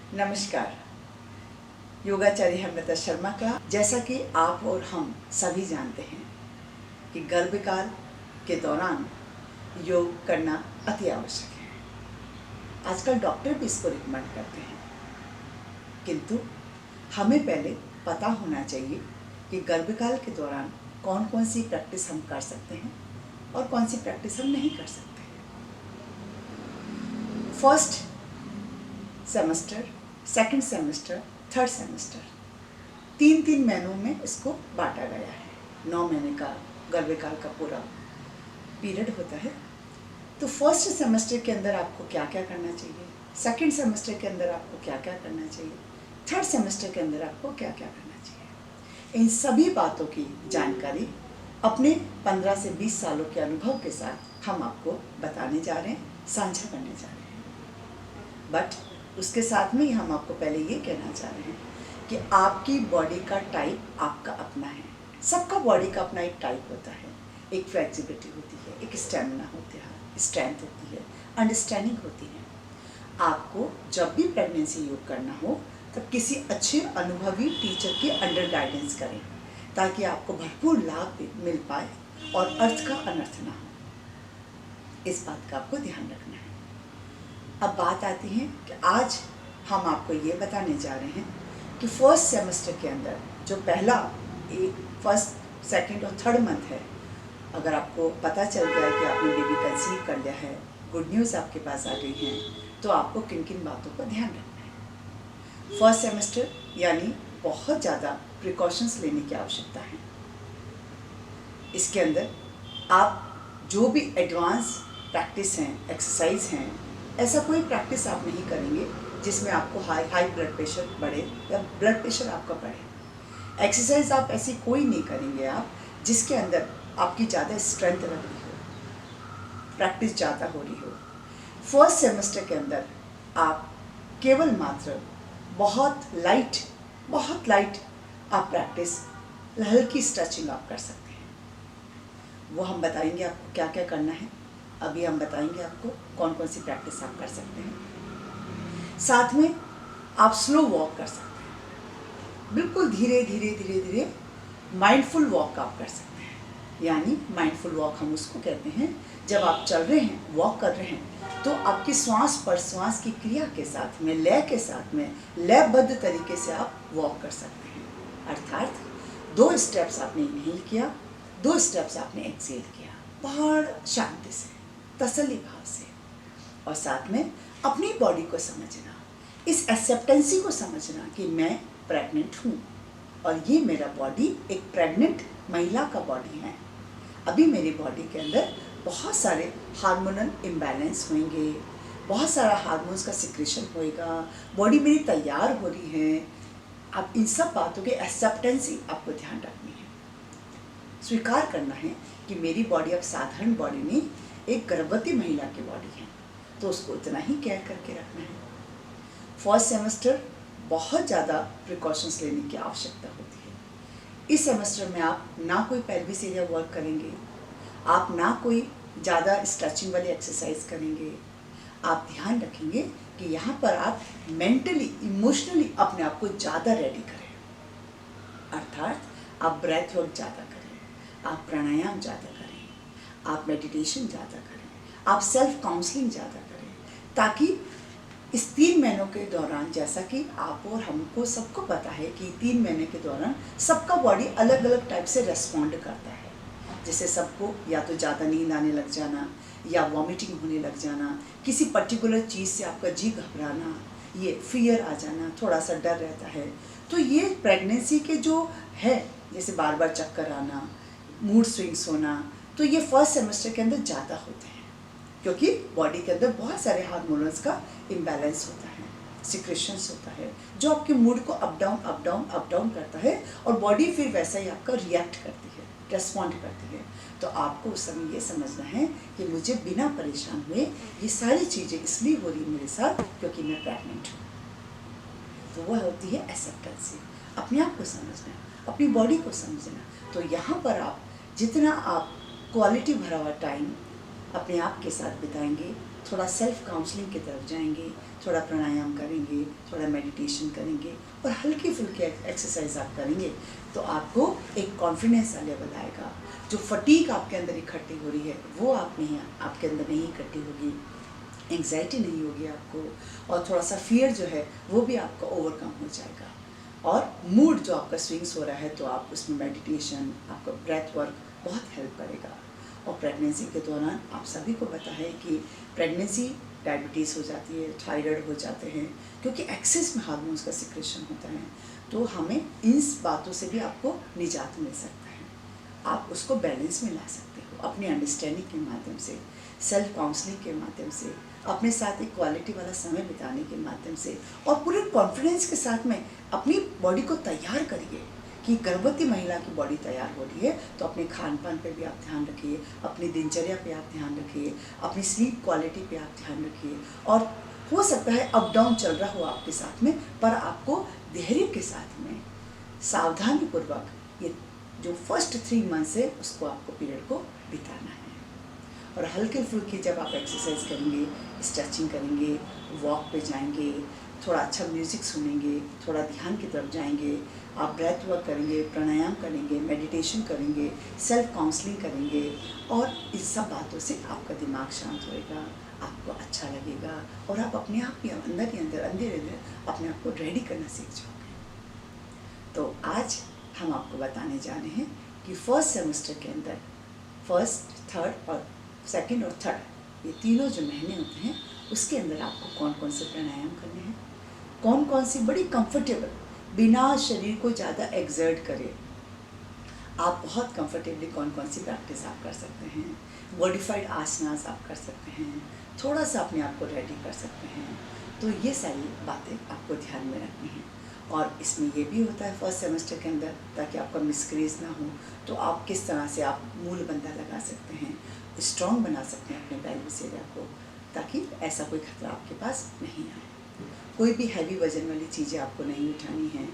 नमस्कार। योगाचार्य हेमलता शर्मा का, जैसा कि आप और हम सभी जानते हैं कि गर्भकाल के दौरान योग करना अति आवश्यक है। आजकल डॉक्टर भी इसको रिकमेंड करते हैं, किंतु हमें पहले पता होना चाहिए कि गर्भकाल के दौरान कौन कौन सी प्रैक्टिस हम कर सकते हैं और कौन सी प्रैक्टिस हम नहीं कर सकते। First semester, second semester, third semester, तीन महीनों में इसको बांटा गया है। 9 महीने का गर्भकाल का पूरा पीरियड होता है। तो फर्स्ट सेमेस्टर के अंदर आपको क्या क्या करना चाहिए, सेकंड सेमेस्टर के अंदर आपको क्या क्या करना चाहिए, थर्ड सेमेस्टर के अंदर आपको क्या क्या करना चाहिए, इन सभी बातों की जानकारी अपने 15 से 20 सालों के अनुभव के साथ हम आपको बताने जा रहे हैं, साझा करने जा रहे हैं। बट उसके साथ में ही हम आपको पहले ये कहना चाह रहे हैं कि आपकी बॉडी का टाइप आपका अपना है। सबका बॉडी का अपना एक टाइप होता है। एक फ्लेक्सिबिलिटी होती है, एक स्टेमिना होती है, स्ट्रेंथ होती है, अंडरस्टैंडिंग होती है। आपको जब भी प्रेगनेंसी योग करना हो तब किसी अच्छे अनुभवी टीचर के अंडर गाइडेंस करें, ताकि आपको भरपूर लाभ मिल पाए और अर्थ का अनर्थ ना हो। इस बात का आपको ध्यान रखना है। अब बात आती है कि आज हम आपको ये बताने जा रहे हैं कि फर्स्ट सेमेस्टर के अंदर जो पहला फर्स्ट, सेकंड और थर्ड मंथ है, अगर आपको पता चल गया कि आपने बेबी कंसीव कर लिया है, गुड न्यूज़ आपके पास आ गई है, तो आपको किन किन बातों पर ध्यान रखना है। फर्स्ट सेमेस्टर यानी बहुत ज़्यादा प्रिकॉशंस लेने की आवश्यकता है। इसके अंदर आप जो भी एडवांस प्रैक्टिस हैं, एक्सरसाइज हैं, ऐसा कोई प्रैक्टिस आप नहीं करेंगे जिसमें आपको हाई ब्लड प्रेशर बढ़े या ब्लड प्रेशर आपका बढ़े। एक्सरसाइज आप ऐसी कोई नहीं करेंगे आप जिसके अंदर आपकी ज़्यादा स्ट्रेंथ लग रही हो, प्रैक्टिस ज़्यादा हो रही हो। फर्स्ट सेमेस्टर के अंदर आप केवल मात्र बहुत लाइट आप प्रैक्टिस, हल्की स्ट्रेचिंग आप कर सकते हैं। वो हम बताएंगे आपको क्या क्या करना है। अभी हम बताएंगे आपको कौन कौन सी प्रैक्टिस आप कर सकते हैं। साथ में आप स्लो वॉक कर सकते हैं, बिल्कुल धीरे धीरे माइंडफुल वॉक आप कर सकते हैं। यानी माइंडफुल वॉक हम उसको कहते हैं जब आप चल रहे हैं, वॉक कर रहे हैं, तो आपकी श्वास प्रश्वास की क्रिया के साथ में, लय के साथ में, लयबद्ध तरीके से आप वॉक कर सकते हैं। अर्थात 2 स्टेप्स आपने इनहेल किया, 2 स्टेप्स आपने एक्सहेल किया, बहुत शांति से, तसल्ली भाव से, और साथ में अपनी बॉडी को समझना, इस एक्सेप्टेंसी को समझना कि मैं प्रेग्नेंट हूँ और ये मेरा बॉडी एक प्रेग्नेंट महिला का बॉडी है। अभी मेरी बॉडी के अंदर बहुत सारे हार्मोनल इम्बैलेंस होंगे, बहुत सारा हार्मोन्स का सिक्रेशन होएगा, बॉडी मेरी तैयार हो रही है। अब इन सब बातों की एक्सेप्टेंसी आपको ध्यान रखनी है, स्वीकार करना है कि मेरी बॉडी अब साधारण बॉडी नहीं, एक गर्भवती महिला की बॉडी है, तो उसको उतना ही केयर करके रखना है। फर्स्ट सेमेस्टर बहुत ज़्यादा प्रिकॉशंस लेने की आवश्यकता होती है। इस सेमेस्टर में आप ना कोई पेल्विस एरिया वर्क करेंगे, आप ना कोई ज़्यादा स्ट्रेचिंग वाली एक्सरसाइज करेंगे। आप ध्यान रखेंगे कि यहाँ पर आप मेंटली, इमोशनली अपने आप को ज़्यादा रेडी करें। अर्थात आप ब्रेथ वर्क ज़्यादा करें, आप प्राणायाम ज़्यादा करें, आप मेडिटेशन ज़्यादा करें, आप सेल्फ काउंसलिंग ज़्यादा करें, ताकि इस 3 महीनों के दौरान, जैसा कि आप और हमको सबको पता है कि 3 महीने के दौरान सबका बॉडी अलग अलग टाइप से रेस्पॉन्ड करता है। जैसे सबको या तो ज़्यादा नींद आने लग जाना, या वॉमिटिंग होने लग जाना, किसी पर्टिकुलर चीज़ से आपका जी घबराना, ये फियर आ जाना, थोड़ा सा डर रहता है। तो ये प्रेगनेंसी के जो है, जैसे बार बार चक्कर आना, मूड स्विंग्स होना, तो ये फर्स्ट सेमेस्टर के अंदर ज़्यादा होते हैं, क्योंकि बॉडी के अंदर बहुत सारे हार्मोन्स का इम्बैलेंस होता है, सिक्रेशंस होता है, जो आपके मूड को अप डाउन करता है, और बॉडी फिर वैसा ही आपका रिएक्ट करती है, रेस्पॉन्ड करती है। तो आपको उस समय ये समझना है कि मुझे बिना परेशान हुए ये सारी चीज़ें इसलिए हो रही मेरे साथ क्योंकि मैं प्रेग्नेंट हूँ। तो वह होती है एक्सेप्टेंसी, अपने आप को समझना, अपनी बॉडी को समझना। तो यहाँ पर आप जितना आप क्वालिटी भरा हुआ टाइम अपने आप के साथ बिताएंगे, थोड़ा सेल्फ काउंसलिंग की तरफ जाएंगे, थोड़ा प्राणायाम करेंगे, थोड़ा ज़्यादा मेडिटेशन करेंगे और हल्की फुल्की एक्सरसाइज आप करेंगे तो आपको एक कॉन्फिडेंस का लेवल आएगा। जो फटीक आपके अंदर इकट्ठी हो रही है वो आपके अंदर नहीं इकट्ठी होगी, एंग्जाइटी नहीं होगी आपको, और थोड़ा सा फियर जो है वो भी आपका ओवरकम हो जाएगा। और मूड जो आपका स्विंग्स हो रहा है तो आप उसमें मेडिटेशन, आपका ब्रेथ वर्क बहुत हेल्प करेगा। और प्रेगनेंसी के दौरान आप सभी को पता है कि प्रेगनेंसी डायबिटीज़ हो जाती है, थायराइड हो जाते हैं, क्योंकि एक्सेस में हार्मोन्स का सिक्रेशन होता है। तो हमें इन बातों से भी आपको निजात मिल सकता है। आप उसको बैलेंस में ला सकते हो अपनी अंडरस्टैंडिंग के माध्यम से, सेल्फ काउंसलिंग के माध्यम से, अपने साथ एक क्वालिटी वाला समय बिताने के माध्यम से, और पूरे कॉन्फिडेंस के साथ में अपनी बॉडी को तैयार करिए कि गर्भवती महिला की बॉडी तैयार हो रही है तो अपने खान पान पे भी आप ध्यान रखिए, अपनी दिनचर्या पे आप ध्यान रखिए, अपनी स्लीप क्वालिटी पे आप ध्यान रखिए। और हो सकता है अप डाउन चल रहा हो आपके साथ में, पर आपको धैर्य के साथ में सावधानी पूर्वक ये जो फर्स्ट 3 मंथ्स है उसको आपको पीरियड को बिताना है। और हल्के फुल्के जब आप एक्सरसाइज करेंगे, स्ट्रेचिंग करेंगे, वॉक पे जाएंगे, थोड़ा अच्छा म्यूज़िक सुनेंगे, थोड़ा ध्यान की तरफ जाएंगे, आप ब्रेथ वर्क करेंगे, प्राणायाम करेंगे, मेडिटेशन करेंगे, सेल्फ काउंसलिंग करेंगे, और इस सब बातों से आपका दिमाग शांत होएगा, आपको अच्छा लगेगा और आप अपने आप ही अंदर अंदर अपने आप को रेडी करना सीख जाओगे। तो आज हम आपको बताने जा रहे हैं कि फर्स्ट सेमेस्टर के अंदर फर्स्ट, थर्ड और सेकंड और थर्ड, ये तीनों जो महीने होते हैं उसके अंदर आपको कौन कौन से प्राणायाम करने हैं, कौन कौन सी बड़ी कंफर्टेबल, बिना शरीर को ज़्यादा एक्सर्ट करे आप बहुत कंफर्टेबली कौन कौन सी प्रैक्टिस आप कर सकते हैं, मॉडिफाइड आसनास आप कर सकते हैं, थोड़ा सा अपने आप को रेडी कर सकते हैं। तो ये सारी बातें आपको ध्यान में रखनी है। और इसमें ये भी होता है फर्स्ट सेमेस्टर के अंदर, ताकि आपका मिसक्रेज ना हो, तो आप किस तरह से आप मूल बंधा लगा सकते हैं, स्ट्रॉन्ग बना सकते हैं अपने पेल्विस एरिया को, ताकि ऐसा कोई खतरा आपके पास नहीं आए। कोई भी हैवी वजन वाली चीज़ें आपको नहीं उठानी है,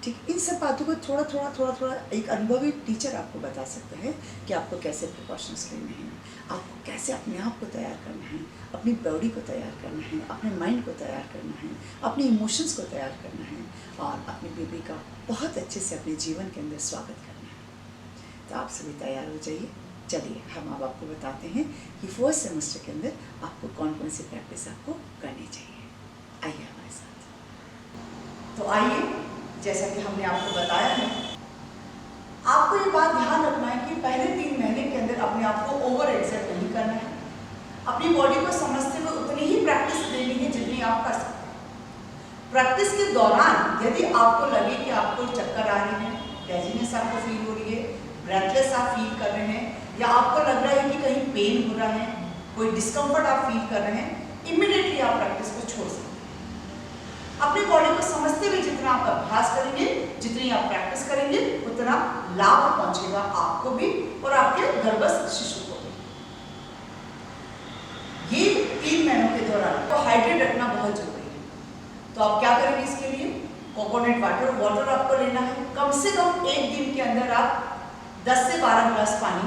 ठीक। इन सब बातों को थोड़ा एक अनुभवी टीचर आपको बता सकता है कि आपको कैसे प्रिकॉशंस लेने हैं, आपको कैसे अपने आप को तैयार करना है, अपनी बॉडी को तैयार करना है, अपने माइंड को तैयार करना है, अपने इमोशंस को तैयार करना है, और अपनी बेबी का बहुत अच्छे से अपने जीवन के अंदर स्वागत करना है। तो आप सभी तैयार हो जाइए। चलिए हम अब आपको बताते हैं कि फर्स्ट सेमेस्टर के अंदर आपको कौन कौन सी प्रैक्टिस आपको करनी चाहिए। आइए हमारे साथ। तो आइए, जैसा कि हमने आपको बताया है, आपको ये बात ध्यान रखना है कि पहले 3 महीने के अंदर अपने आप को ओवर एक्सर्ट नहीं करना है। अपनी बॉडी को समझते हुए उतनी ही प्रैक्टिस देनी है जितनी आप कर सकते हैं। प्रैक्टिस के दौरान यदि आपको लगे कि आपको चक्कर आ रहे हैं, डेजीनेस आपको फील हो रही है, ब्रेथलेस आप फील कर रहे हैं, या आपको लग रहा है कि कहीं पेन हो रहा है, कोई डिस्कम्फर्ट आप फील कर रहे हैं, इमीडिएटली आप प्रैक्टिस को छोड़ सकते हैं। अपनी बॉडी को समझते हुए जितना आप अभ्यास करेंगे, जितनी आप प्रैक्टिस करेंगे, उतना लाभ पहुंचेगा आपको भी और आपके गर्भस्थ शिशु को भी। ये 3 महीनों के दौरान तो हाइड्रेट रखना बहुत जरूरी है। तो आप क्या करेंगे इसके लिए? कोकोनट वाटर आपको लेना है। कम से कम 1 दिन के अंदर आप 10 से 12 ग्लास पानी।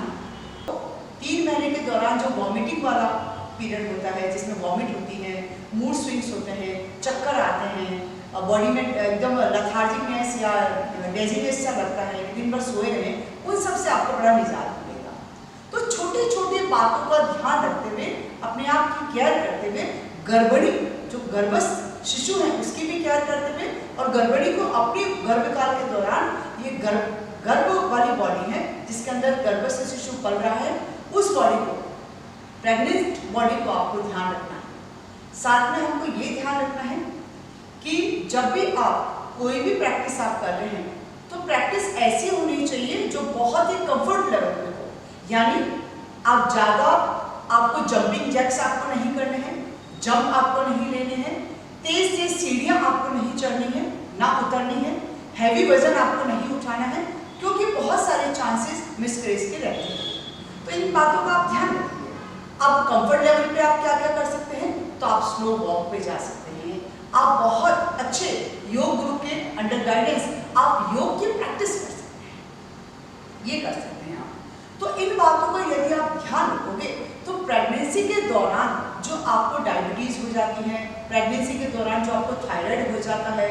3 महीने के दौरान जो वॉमिटिंग वाला पीरियड होता है, जिसमें वॉमिट होती है, मूड स्विंग्स होते हैं, चक्कर आते हैं, बॉडी में एकदम लथार्जिकनेस या डेजीनेस सा लगता है, दिन भर सोए रहे, उन सब से आपको बड़ा निजात मिलेगा। तो छोटे छोटे बातों का ध्यान रखते हुए, अपने आप की केयर करते हुए, गड़बड़ी जो गर्भस्थ शिशु है उसकी भी केयर करते हुए, और गड़बड़ी को अपनी गर्भकाल के दौरान, ये गर्भ वाली बॉडी है जिसके अंदर गर्भस्थ शिशु पल रहा है, उस बॉडी को, प्रेग्नेंट बॉडी को आपको ध्यान रखना है। साथ में हमको ये ध्यान रखना है कि जब भी आप कोई भी प्रैक्टिस आप कर रहे हैं तो प्रैक्टिस ऐसी होनी चाहिए जो बहुत ही कंफर्ट लेवल पे हो। यानी आप ज़्यादा, आपको जंपिंग जैक्स आपको नहीं करने हैं, जंप आपको नहीं लेने हैं, तेज तेज सीढ़ियाँ आपको नहीं चढ़नी है, ना उतरनी है, हैवी वजन आपको नहीं उठाना है, क्योंकि बहुत सारे चांसेस मिसकरेज के रहते हैं। तो इन बातों का आप ध्यान रखिए। अब कंफर्ट लेवल पे आप क्या क्या कर सकते हैं? तो आप स्लो वॉक पे जा सकते हैं, आप बहुत अच्छे योग गुरु के अंडर गाइडेंस आप योग की प्रैक्टिस कर सकते हैं, ये कर सकते हैं आप। तो इन बातों का यदि आप ध्यान रखोगे तो प्रेगनेंसी के दौरान जो आपको डायबिटीज हो जाती है, प्रेगनेंसी के दौरान जो आपको थायराइड हो जाता है,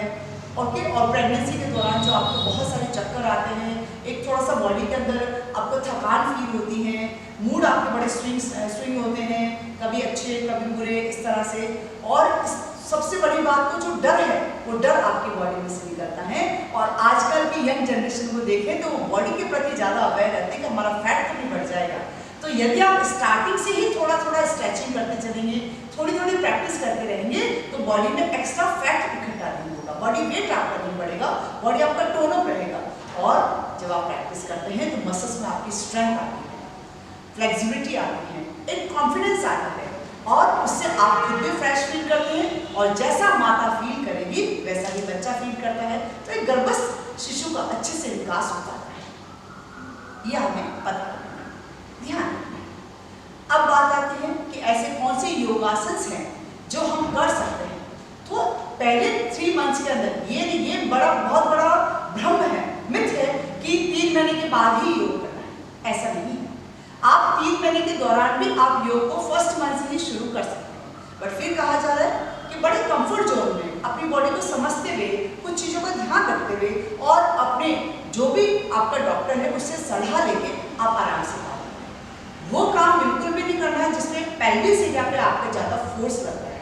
ओके, और प्रेगनेंसी के दौरान जो आपको बहुत सारे चक्कर आते हैं, एक थोड़ा सा बॉडी के अंदर आपको थकान फील होती है, मूड आपके बड़े स्विंग होते हैं, कभी अच्छे कभी बुरे, इस तरह से। और सबसे बड़ी बात तो जो डर है वो डर आपकी बॉडी में से निकलता है। और आजकल की यंग जनरेशन को देखें तो वो बॉडी के प्रति ज़्यादा अवेयर रहते हैं कि हमारा फैट तो नहीं बढ़ जाएगा। तो यदि आप स्टार्टिंग से ही थोड़ा थोड़ा स्ट्रेचिंग करते चलेंगे, थोड़ी थोड़ी प्रैक्टिस करते रहेंगे, तो बॉडी में एक्स्ट्रा फैट इकट्ठा नहीं होगा, बॉडी वेट आपका नहीं बढ़ेगा, बॉडी आपका टोन अप रहेगा। और जब आप प्रैक्टिस करते हैं तो मसल्स में आपकी स्ट्रेंथ आती है, फ्लेक्सिबिलिटी आती है, एक कॉन्फिडेंस आता है, और उससे आप खुद भी फ्रेश फील करते हैं। और जैसा माता फील करेगी वैसा ही बच्चा फील करता है। तो एक गर्भस्थ शिशु का अच्छे से विकास होता है, यह हमें पता रखना है, ध्यान रखना है। अब बात आती है कि ऐसे कौन से योगासन हैं जो हम कर सकते हैं। तो पहले 3 मंथ्स के अंदर ये बहुत बड़ा भ्रम है, मिथ है कि 3 महीने के बाद ही योग करना है। ऐसा नहीं है। आप 3 महीने के दौरान भी आप योग को फर्स्ट मंथ से ही शुरू कर सकते हैं। बट फिर कहा जा रहा है कि बड़े कंफर्ट जोन में अपनी बॉडी को समझते हुए, कुछ चीज़ों का ध्यान रखते हुए, और अपने जो भी आपका डॉक्टर है उससे सलाह लेके आप आराम से काम करें। वो काम बिल्कुल भी नहीं करना है जिसमें पेल्विस एरिया पे आपका ज़्यादा फोर्स लगता है,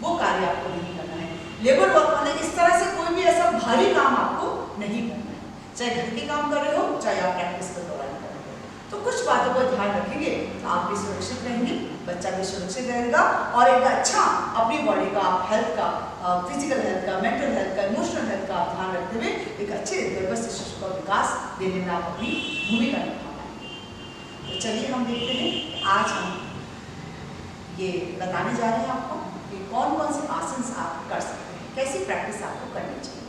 वो कार्य आपको नहीं करना है। लेबर वर्क वाले इस तरह से कोई भी ऐसा भारी काम आपको नहीं करना है, चाहे घर के काम कर रहे हो, चाहे आप प्रैक्टिस के दौरान कर रहे हो। तो कुछ बातों का ध्यान रखेंगे तो आप भी सुरक्षित रहेंगे, बच्चा भी सुरक्षित रहेगा, और एक अच्छा अपनी बॉडी का, हेल्थ का, फिजिकल हेल्थ का, मेंटल हेल्थ का, इमोशनल हेल्थ का आप ध्यान रखते हुए एक अच्छे गर्भस्थ शिशु का विकास देने में आप अपनी भूमिका निभा पाएंगे। तो चलिए हम देखते हैं, आज हम ये बताने जा रहे हैं आपको कि कौन कौन से आसन आप कर सकते हैं, कैसी प्रैक्टिस आपको करनी चाहिए।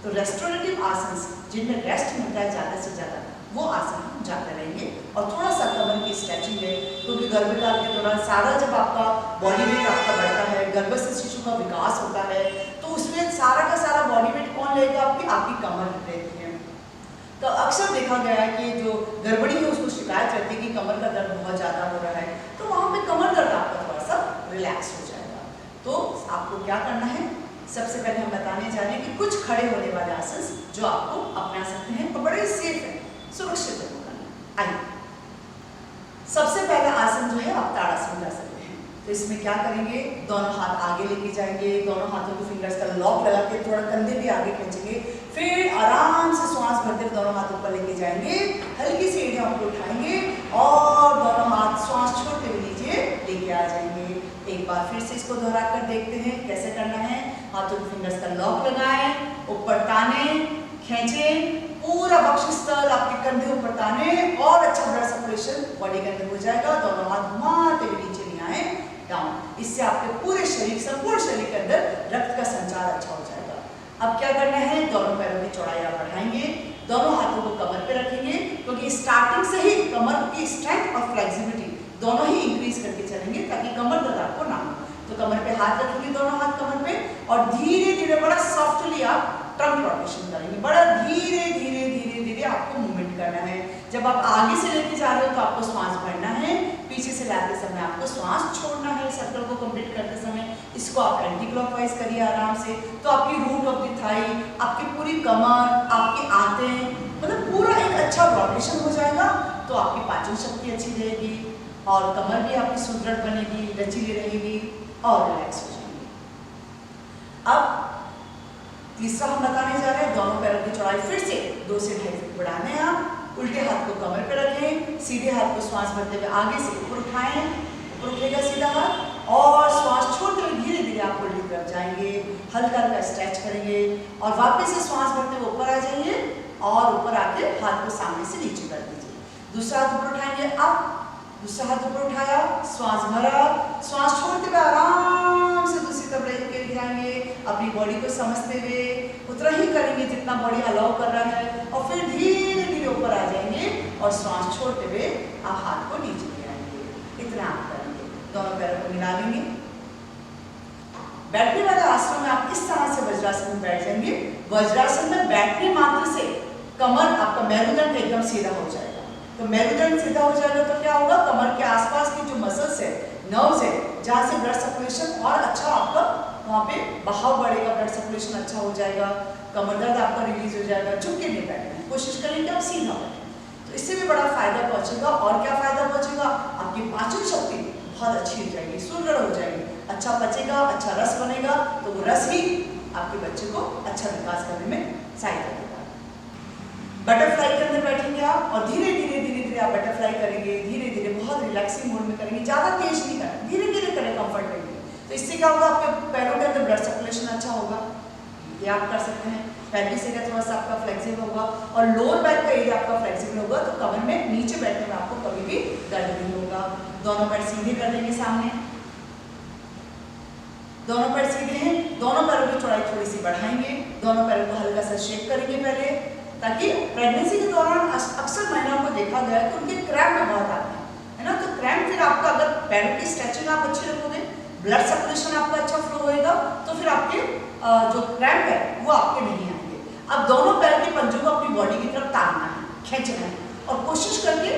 तो रेस्टोरेटिव आसन जिनमें रेस्ट मिलता है ज़्यादा से ज़्यादा, वो आसन हम जाते रहेंगे। और थोड़ा सा कमर की स्ट्रेचिंग है, क्योंकि गर्भकाल के दौरान सारा जब आपका बॉडी वेट आपका बढ़ता है, गर्भस्थ शिशु का विकास होता है, तो उसमें सारा का सारा बॉडी वेट कौन लेगा? आपकी कमर रहती है। तो अक्सर देखा गया है कि जो गर्भणी है उसको शिकायत रहती है कि कमर का दर्द बहुत ज़्यादा हो रहा है, तो वहाँ पे कमर दर्द आपका थोड़ा सा रिलैक्स हो जाएगा। तो आपको क्या करना है, सबसे पहले हम बताने जा रहे हैं कि कुछ खड़े होने वाले आसन जो आपको अपना सकते हैं और बड़े सेफ है, सुरक्षित है। आइए, सबसे पहला आसन जो है आप ताड़ासन कर सकते हैं। तो इसमें क्या करेंगे, दोनों हाथ आगे लेके जाएंगे, दोनों हाथों के फिंगर्स का लॉक लगा के थोड़ा कंधे भी आगे खींचेंगे, फिर आराम से श्वास भरते हुए दोनों हाथ ऊपर लेके जाएंगे, हल्की सी एड़ियां ऊपर उठाएंगे और दोनों हाथ श्वास छोड़ते हुए नीचे लेके आ जाएंगे। एक बार फिर से इसको दोहरा कर देखते हैं कैसे करना है। हाथों के फिंगर्स का लॉक लगाएं, ऊपर ताने, खींचें, पूरा वक्षस्थल आपके कंधे ऊपर ताने, और अच्छा ब्लड सर्कुलेशन बॉडी के अंदर हो जाएगा। दोनों हाथ घुमाते हुए नीचे नहीं आए, डाउन। इससे आपके पूरे शरीर, संपूर्ण शरीर के अंदर रक्त का संचार अच्छा हो जाएगा। अब क्या करना है, दोनों पैरों की चौड़ाई आप बढ़ाएंगे, दोनों हाथों को कमर पे रखेंगे, क्योंकि स्टार्टिंग से ही कमर की स्ट्रेंथ और फ्लेक्सिबिलिटी दोनों ही इंक्रीज करके चलेंगे ताकि कमर दर्द आपको ना हो। तो कमर पे हाथ रखेंगे, दोनों हाथ कमर पे, और धीरे धीरे बड़ा सॉफ्टली आप ट्रंक रोटेशन करेंगे। बड़ा धीरे धीरे धीरे धीरे आपको मूवमेंट करना है। जब आप आगे से लेके जा रहे हो तो आपको श्वास भरना है, पीछे से लाते समय आपको श्वास छोड़ना है। सर्कल को कंप्लीट करते समय इसको आप एंटी क्लॉकवाइज करिए आराम से। तो आपकी रूट ऑफ द थाई, आपकी पूरी कमर, आपकी आंतें, मतलब पूरा एक अच्छा रोटेशन हो जाएगा। तो आपकी पाचन शक्ति अच्छी रहेगी और कमर भी आपकी सुदृढ़ बनेगी, लचीली रहेगी और रिलैक्स हो जाएगी। अब तीसरा हम बताने जा रहे हैं, दोनों पैरों की चौड़ाई फिर से 2 से 2.5 फीट बढ़ाना है। आप उल्टे हाथ को कमर पे रखें, सीधे हाथ को श्वास भरते हुए आगे से ऊपर उठाएं, ऊपर उठेगा सीधा हाथ, और श्वास छोड़ते हुए धीरे धीरे आप उल्टी तरफ जाएंगे, हल्का हल्का स्ट्रेच करेंगे और वापस से श्वास भरते हुए ऊपर आ जाइए और ऊपर आके हाथ को सामने से नीचे कर दीजिए। दूसरा हाथ ऊपर उठाएंगे, अब दूसरा हाथ ऊपर उठाया, श्वास भरा, श्वास छोड़ते हुए आराम से दूसरी तरफ लेके जाएंगे, अपनी बॉडी को समझते हुए उतना ही करेंगे जितना बॉडी अलाउ कर रहा है, और फिर धीरे धीरे ऊपर आ जाएंगे और श्वास छोड़ते हुए आप हाथ को नीचे ले आएंगे। इतना आप करेंगे, दोनों पैरों को मिला लेंगे। बैठने वाले आसन में आप इस तरह से वज्रासन में बैठ जाएंगे। वज्रासन में बैठने मात्र से कमर आपका मेरुदंड एकदम सीधा हो जाएगा। तो मेरुदंड सीधा हो जाएगा तो क्या होगा, कमर के आसपास की जो मसल्स है, नर्व्स है, जहाँ से ब्लड सर्कुलेशन और अच्छा आपका वहाँ पे बहाव बढ़ेगा, ब्लड सर्कुलेशन अच्छा हो जाएगा, कमर दर्द आपका रिलीज हो जाएगा। झुक के नहीं बैठना है, कोशिश करें कि आप सीधा बैठें, तो इससे भी बड़ा फायदा पहुंचेगा। और क्या फायदा पहुंचेगा, आपकी पाचन शक्ति बहुत अच्छी हो जाएगी, सुदृढ़ हो जाएगी, अच्छा पचेगा, अच्छा रस बनेगा, तो वो रस ही आपके बच्चे को अच्छा विकास करने में सहायता देगा। बटरफ्लाई के अंदर बैठेंगे आप और धीरे धीरे धीरे धीरे आप बटरफ्लाई करेंगे, धीरे धीरे बहुत रिलैक्सिंग मोड में करेंगे, ज़्यादा तेज नहीं करना, धीरे धीरे करें कंफर्टेबली। तो इससे क्या होगा, आपके पैरों के अंदर ब्लड सर्कुलेशन अच्छा होगा, ये आप कर सकते हैं। पेल्विस एरिया थोड़ा सा आपका फ्लेक्सिबल होगा और लोअर बैक का एरिया आपका फ्लेक्सिबल होगा, तो कमर में नीचे बैठने में आपको कभी भी दर्द नहीं होगा। दोनों पैर सीधे कर देंगे सामने, दोनों पैर सीधे हैं, दोनों पैरों की चौड़ाई थोड़ी सी बढ़ाएंगे, दोनों पैरों को हल्का सा शेक करेंगे पहले, ताकि प्रेगनेंसी के दौरान अक्सर महिलाओं को देखा गया है कि उनके क्रैम्प में बहुत आते हैं, है ना। तो क्रैम्प फिर आपका, अगर पैरों की स्ट्रेचिंग आप अच्छी रखोगे, ब्लड सर्कुलेशन आपका अच्छा फ्लो होएगा, तो फिर आपके जो क्रैम्प है वो आपके नहीं आएंगे। अब दोनों पैर के पंजों को अपनी बॉडी की तरफ तानना है, खींचना है और कोशिश करके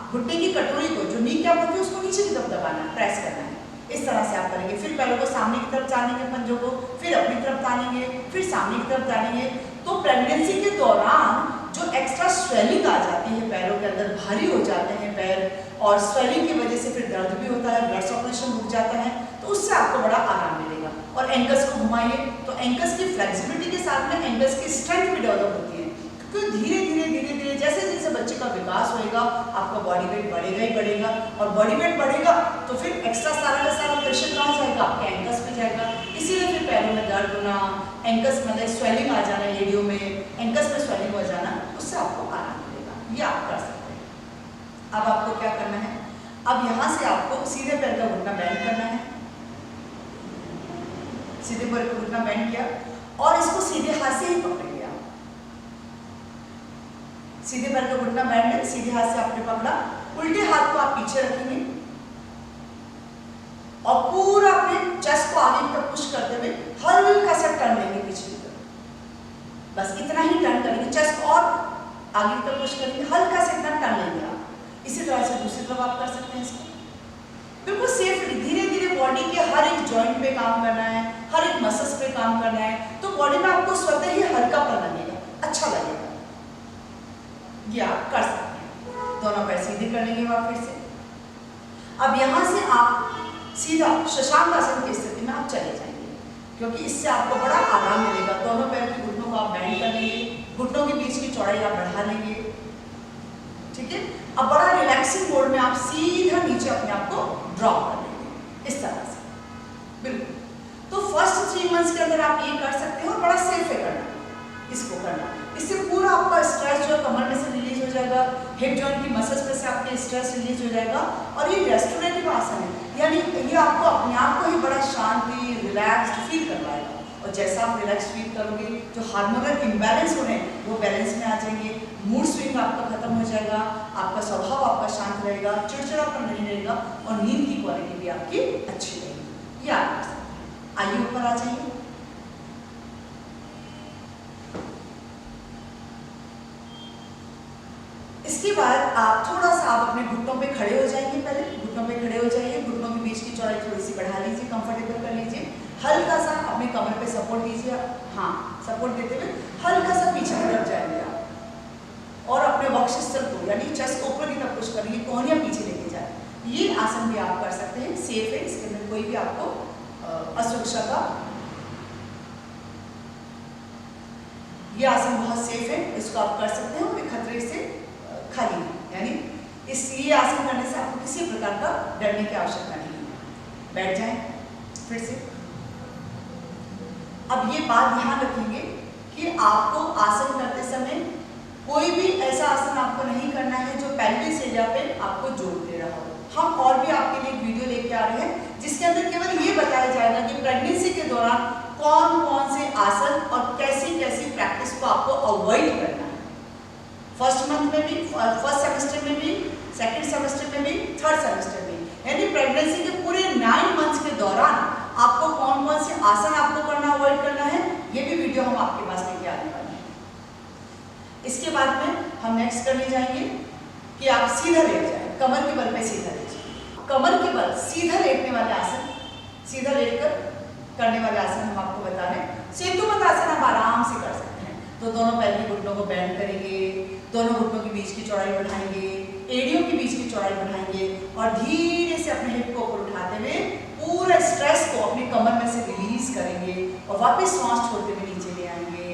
घुटने की कटोरी को, जो नी कैप होती है, उसको नीचे की तरफ दबाना है, प्रेस करना है। इस तरह से आप करेंगे। फिर पैरों को सामने की तरफ तानेंगे, पंजों को फिर अपनी तरफ तानेंगे, फिर सामने की तरफ तानेंगे। तो प्रेगनेंसी के दौरान जो एक्स्ट्रा स्वेलिंग आ जाती है पैरों के अंदर, भारी हो जाते हैं पैर, और स्वेलिंग की वजह से फिर दर्द भी होता है, ब्लड सर्कुलेशन रुक जाता है, तो उससे आपको बड़ा आराम मिलेगा। और एंकल्स को घुमाइए, तो एंकल्स की फ्लेक्सिबिलिटी के साथ में एंकल्स की स्ट्रेंथ भी डेवलप होती है, क्योंकि धीरे धीरे धीरे धीरे जैसे जैसे बच्चे का विकास होएगा, आपका बॉडी वेट बढ़ेगा ही बढ़ेगा, और बॉडी वेट बढ़ेगा तो फिर एक्स्ट्रा सारा का सारा प्रेशर कहाँ जाएगा, आपके एंकल्स पे जाएगा। इसीलिए फिर पैरों में दर्द होना, एंकल्स मतलब स्वेलिंग आ जाना, लेडियों में एंकल्स में स्वेलिंग हो जाना, उससे आपको आराम मिलेगा। ये आप कर सकते हैं। अब आपको क्या करना है, अब यहाँ से आपको सीधे पैर का घुटना बैंड करना है, सीधे पैर का घुटना बैंड किया और इसको सीधे हाथ से ही पकड़ेंगे आप। सीधे पैर का घुटना बैंड है, सीधे हाथ से आपने पकड़ा, उल्टे हाथ को आप पीछे रखेंगे और पूरा अपने चेस्ट को आगे तक पुश करते हुए हल्का सा टर्न लेंगे पीछे की तरफ। बस इतना ही टर्न करेंगे, चेस्ट को और आगे तक पुश करेंगे, हल्का सा इतना टर्न लेंगे आप। इसी तरह से दूसरी तरफ आप कर सकते हैं इसको बिल्कुल सेफली। धीरे धीरे बॉडी के हर एक जॉइंट पे काम करना है, हर एक मसल्स पे काम करना है, तो बॉडी में आपको स्वतः ही हल्कापन लगेगा, अच्छा लगेगा। ये आप कर सकते हैं। दोनों पैर सीधे कर लेंगे आप फिर से। अब यहाँ से आप सीधा शशांक आसन की स्थिति में आप चले जाएंगे, क्योंकि इससे आपको बड़ा आराम मिलेगा। दोनों पैर के घुटनों को आप बैंड कर लेंगे, घुटनों के बीच की चौड़ाई आप बढ़ा लेंगे, ठीक है। अब बड़ा रिलैक्सिंग मोड में आप सीधा नीचे अपने आप को ड्रॉप कर लेंगे, इस तरह से बिल्कुल। तो फर्स्ट 3 मंथ्स के अंदर आप ये कर सकते हो और बड़ा सेफ है करना, इसको करना। इससे पूरा आपका स्ट्रेस जो कमर में से रिलीज हो जाएगा, हिप जॉइंट की मसल्स में से आपके स्ट्रेस रिलीज हो जाएगा, और ये रेस्टोरेटिव आसन है, यानी ये आपको अपने आप को ही बड़ा शांति, रिलैक्स्ड फील करवाएगा। और जैसा आप रिलैक्स फील करोगे, जो हार्मोनल इम्बैलेंस हो रहे हैं वो बैलेंस में आ जाएंगे, मूड स्विंग आपका खत्म हो जाएगा, आपका स्वभाव आपका शांत रहेगा, चिड़चिड़ापन नहीं रहेगा, और नींद की क्वालिटी भी आपकी अच्छी रहेगी। ये आप कर सकते हैं। आइए ऊपर आ जाइए। इसके बाद आप थोड़ा सा आप अपने घुटनों पे खड़े हो जाएंगे। पहले घुटनों पे खड़े हो जाइए, घुटनों के बीच की चौड़ाई थोड़ी सी बढ़ा लीजिए, कंफर्टेबल कर लीजिए, हल्का सा अपने कमर पे सपोर्ट दीजिए। हाँ, सपोर्ट देते हुए हल्का सा पीछे की तरफ जाएंगे आप, और अपने वक्षस्थल को यानी चेस्ट को ऊपर की तरफ पुश करेंगे, कोहनियां पीछे लेके जाए। ये आसन भी आप कर सकते हैं, सेफ है, इसके अंदर कोई भी आपको असुरक्षा का, ये आसन बहुत सेफ है, इसको आप कर सकते हैं और खतरे से खाली है, यानी ये आसन करने से आपको किसी प्रकार का डरने की आवश्यकता नहीं है। बैठ जाएं फिर से। अब ये बात ध्यान रखेंगे कि आपको आसन करते समय कोई भी ऐसा आसन आपको नहीं करना है जो पेल्विस एरिया पे आपको जोर दे रहा हो। हम और भी आपके लिए एक वीडियो लेके आ रहे हैं जिसके अंदर केवल ये बताया जाएगा कि प्रेगनेंसी के दौरान कौन कौन से आसन और कैसी कैसी प्रैक्टिस को आपको अवॉइड करना है। फर्स्ट मंथ में भी, फर्स्ट सेमेस्टर में भी, सेकंड सेमेस्टर में भी, थर्ड सेमेस्टर में, यानी प्रेगनेंसी के पूरे 9 मंथ्स के दौरान आपको कौन कौन से आसन आपको करना, अवॉइड करना है, ये भी वीडियो हम आपके पास लेके आने वाले हैं। इसके बाद में हम नेक्स्ट करने जाएंगे कि आप सीधा लेट जाए, कमर के बल पे सीधा लेट जाए। कमर के बल सीधा लेटने वाले आसन, सीधा लेटकर करने वाले आसन हम आपको बता रहे हैं। सेतु पद्मासन आप आराम से कर सकते हैं। तो दोनों पैर के घुटनों को बेंड करेंगे, दोनों घुटनों के बीच की चौड़ाई बढ़ाएंगे, एड़ियों के बीच की चौड़ाई बढ़ाएंगे और धीरे से अपने हिप को ऊपर उठाते हुए पूरा स्ट्रेस को अपनी कमर में से रिलीज करेंगे और वापस श्वास छोड़ते हुए नीचे ले आएंगे।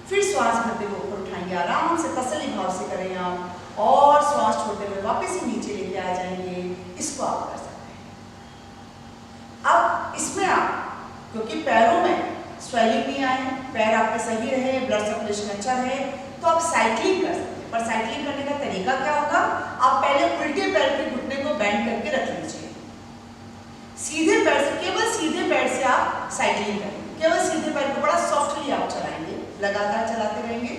फिर श्वास भरते हुए ऊपर उठाएंगे, आराम से तसल्ली भाव से करें आप और श्वास छोड़ते हुए वापस ही नीचे लेके आ जाएंगे। इसको आप कर सकते हैं। अब इसमें आप, क्योंकि पैरों में स्वेलिंग नहीं आए, पैर आपके सही रहे, ब्लड सर्कुलेशन अच्छा रहे, तो आप साइकिलिंग कर सकते हैं। पर साइकिलिंग करने का तरीका क्या होगा, आप पहले उल्टे पैर के घुटने को बेंड करके रख लीजिए। सीधे पैर से, केवल सीधे पैर से आप साइकिलिंग करेंगे। केवल सीधे पैर को बड़ा सॉफ्टली आप चलाएंगे, लगातार चलाते रहेंगे।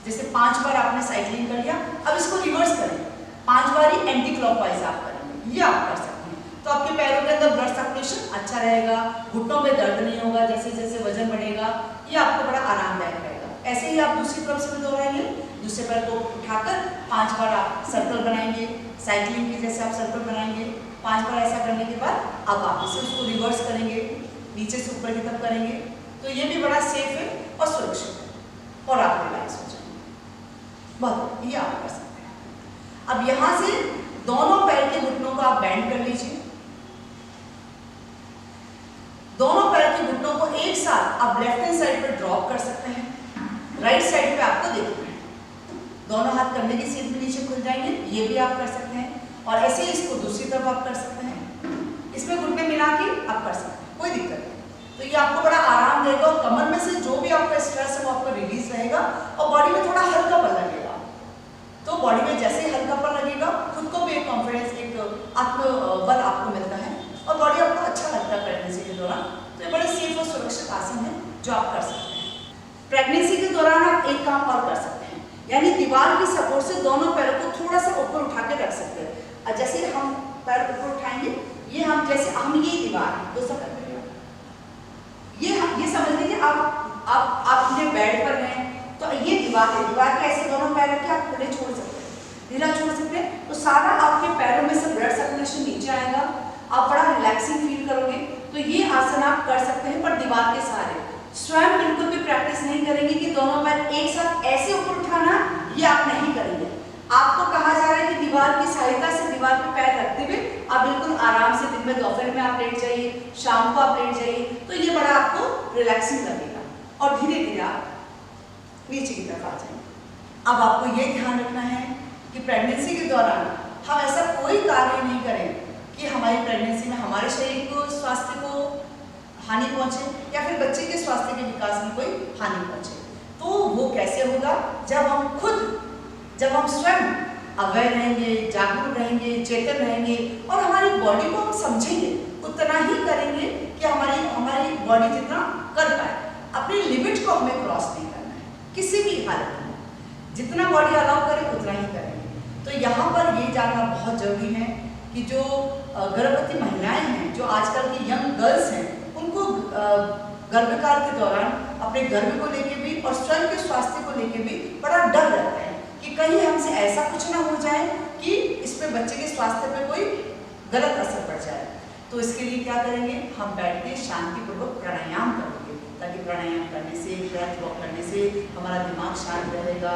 जैसे 5 बार आपने साइकिलिंग कर लिया, अब इसको रिवर्स करेंगे, 5 बार ही एंटी क्लॉकवाइज आप करेंगे। ये आप कर सकते हैं। तो आपके पैरों के अंदर ब्लड सर्कुलेशन अच्छा रहेगा, घुटनों में दर्द नहीं होगा, जैसे जैसे वजन बढ़ेगा ये आपको बड़ा आरामदायक रहेगा। ऐसे ही आप दूसरी तरफ से भी दोहराएंगे। दूसरे पैर को उठाकर 5 बार आप सर्कल बनाएंगे, साइकिलिंग की जैसे आप सर्कल बनाएंगे। 5 बार ऐसा करने के बाद अब आप इसे उसको रिवर्स करेंगे, नीचे से ऊपर की तरफ करेंगे। तो ये भी बड़ा सेफ है और सुरक्षित है और आप रिलैक्स हो जाएंगे। बहुत ये आप कर सकते हैं। अब यहाँ से दोनों पैर के घुटनों को आप बेंड कर लीजिए। दोनों पैर के घुटनों को एक साथ आप लेफ्ट हैंड साइड पर ड्रॉप कर सकते हैं, राइट साइड पे आपको देखना है। दोनों हाथ कंधे की सीध में नीचे खुल जाएंगे, ये भी आप कर सकते हैं। और ऐसे ही इसको दूसरी तरफ आप कर सकते हैं। इसमें घुटने मिला के आप कर सकते हैं, कोई दिक्कत नहीं। तो ये आपको बड़ा आराम देगा और कमर में से जो भी आपका स्ट्रेस है वो आपका रिलीज रहेगा और बॉडी में थोड़ा हल्कापन लगेगा। तो बॉडी में जैसे ही हल्कापन लगेगा, खुद को भी एक कॉन्फिडेंस, एक आत्मबल आपको मिलता है और बॉडी आपको अच्छा लगता है प्रेगनेंसी के दौरान। तो ये बड़े सेफ और सुरक्षित आसन है जो आप कर सकते हैं। प्रेगनेंसी के दौरान आप एक काम और कर सकते हैं, यानी दीवार की सपोर्ट से दोनों पैरों को थोड़ा सा ऊपर उठा के रख सकते हैं। और जैसे हम पैर ऊपर उठाएंगे, ये हम जैसे हम ये दीवार दो सब ये समझ लीजिए आप अपने बेड पर हैं तो ये दीवार है। दीवार के ऐसे दोनों पैर रखे आप खुले छोड़ सकते हैं, ढीला छोड़ सकते हैं। तो सारा आपके पैरों में से ब्लड सर्कुलेशन नीचे आएगा, आप बड़ा रिलैक्सिंग फील करोगे। तो ये आसन आप कर सकते हैं पर दीवार के सहारे। स्वयं बिल्कुल भी प्रैक्टिस नहीं करेंगे कि दोनों पैर एक साथ ऐसे ऊपर उठाना, ये आप नहीं करेंगे। आपको कहा जा रहा है कि दीवार की सहायता से दीवार पर पैर रखते हुए आप बिल्कुल आराम से दिन में, दोपहर में आप लेट जाइए, शाम को आप लेट जाइए। तो ये बड़ा आपको रिलैक्सिंग लगेगा और धीरे धीरे आप नीचे की तरफ आ जाएंगे। अब आपको ये ध्यान रखना है कि प्रेगनेंसी के दौरान हम ऐसा कोई कार्य नहीं करें कि हमारी प्रेगनेंसी में हमारे शरीर को, स्वास्थ्य को हानि पहुंचे या फिर बच्चे के स्वास्थ्य के विकास में कोई हानि पहुंचे। तो वो कैसे होगा, जब हम स्वयं अवेयर रहेंगे, जागरूक रहेंगे, चेतन रहेंगे और हमारी बॉडी को हम समझेंगे, उतना ही करेंगे कि हमारी बॉडी जितना कर पाए। अपनी लिमिट को हमें क्रॉस नहीं करना है किसी भी हालत में। जितना बॉडी अलाउ करे उतना ही करेंगे। तो यहाँ पर ये जानना बहुत जरूरी है कि जो गर्भवती महिलाएं हैं, जो आजकल की यंग गर्ल्स हैं, उनको गर्भकाल के दौरान अपने गर्भ को लेके भी और स्वयं के स्वास्थ्य को लेके भी बड़ा डर रहता है कि कहीं हमसे ऐसा कुछ ना हो जाए कि इसमें बच्चे के स्वास्थ्य पे कोई गलत असर पड़ जाए। तो इसके लिए क्या करेंगे, हम बैठ के शांतिपूर्वक प्राणायाम करेंगे, ताकि प्राणायाम करने से, ब्रेथ वॉक करने से हमारा दिमाग शांत रहेगा,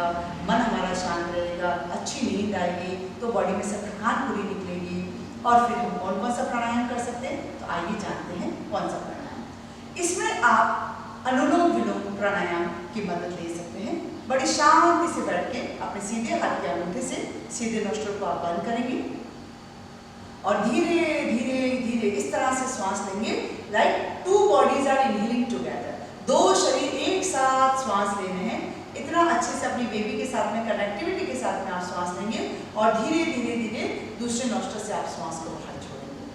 मन हमारा शांत रहेगा, अच्छी नींद आएगी, तो बॉडी में से थकान पूरी निकलेगी। और फिर हम कौन कौन सा प्राणायाम कर सकते हैं, तो आइए जानते हैं कौन सा प्राणायाम। इसमें आप अनुलोम विलोम प्राणायाम की मदद ले सकते हैं। बड़ी शांति से बैठ के अपने सीधे हाथ के अंगूठे से सीधे नोस्ट्रल को आप बंद करेंगे और धीरे धीरे धीरे इस तरह से श्वास लेंगे, like 2 bodies are inhaling together. 2 शरीर एक साथ श्वास ले रहे हैं। इतना अच्छे से अपनी बेबी के साथ में, कनेक्टिविटी के साथ में आप श्वास लेंगे और धीरे धीरे धीरे दूसरे नोस्ट्रल से आप श्वास को बाहर छोड़ेंगे।